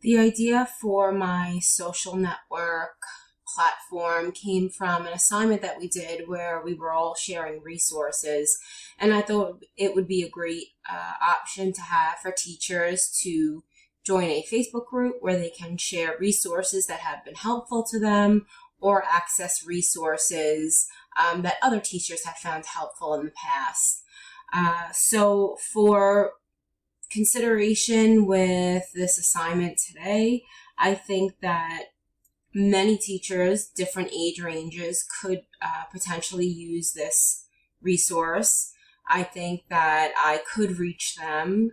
The idea for my social network platform came from an assignment that we did where we were all sharing resources. And I thought it would be a great option to have for teachers to join a Facebook group where they can share resources that have been helpful to them or access resources that other teachers have found helpful in the past. So for consideration with this assignment today, I think that many teachers, different age ranges, could potentially use this resource. I think that I could reach them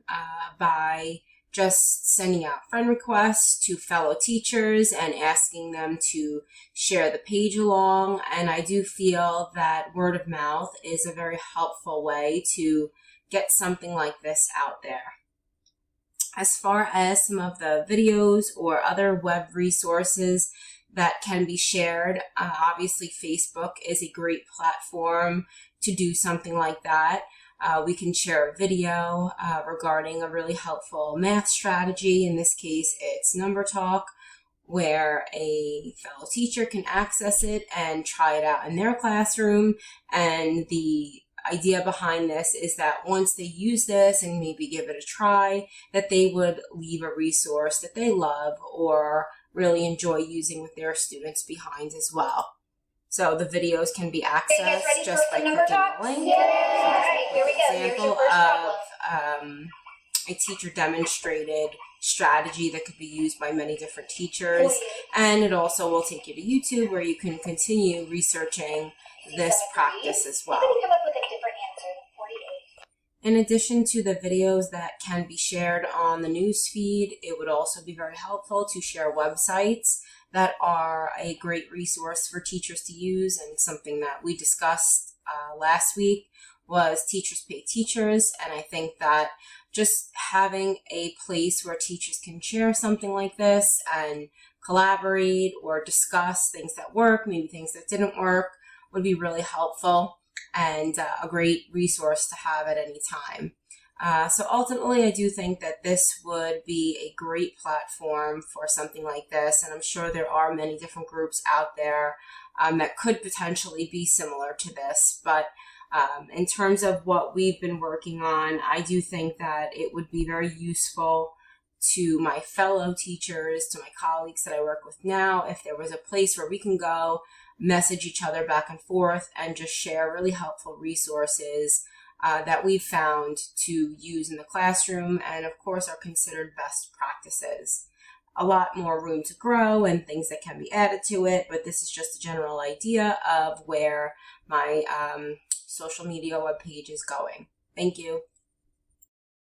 by just sending out friend requests to fellow teachers and asking them to share the page along. And I do feel that word of mouth is a very helpful way to get something like this out there. As far as some of the videos or other web resources that can be shared, obviously Facebook is a great platform to do something like that. We can share a video regarding a really helpful math strategy. In this case, it's Number Talk, where a fellow teacher can access it and try it out in their classroom. And the idea behind this is that once they use this and maybe give it a try, that they would leave a resource that they love or really enjoy using with their students behind as well. So the videos can be accessed just by clicking the link. Here we go. Example of a teacher demonstrated strategy that could be used by many different teachers. And it also will take you to YouTube where you can continue researching this practice as well. In addition to the videos that can be shared on the news feed, it would also be very helpful to share websites that are a great resource for teachers to use. And something that we discussed last week was Teachers Pay Teachers. And I think that just having a place where teachers can share something like this and collaborate or discuss things that work, maybe things that didn't work, would be really helpful and a great resource to have at any time. So ultimately, I do think that this would be a great platform for something like this. And I'm sure there are many different groups out there that could potentially be similar to this. But in terms of what we've been working on, I do think that it would be very useful to my fellow teachers, to my colleagues that I work with now, if there was a place where we can go, message each other back and forth, and just share really helpful resources that we've found to use in the classroom and, of course, are considered best practices. A lot more room to grow and things that can be added to it, but this is just a general idea of where my social media webpage is going. Thank you.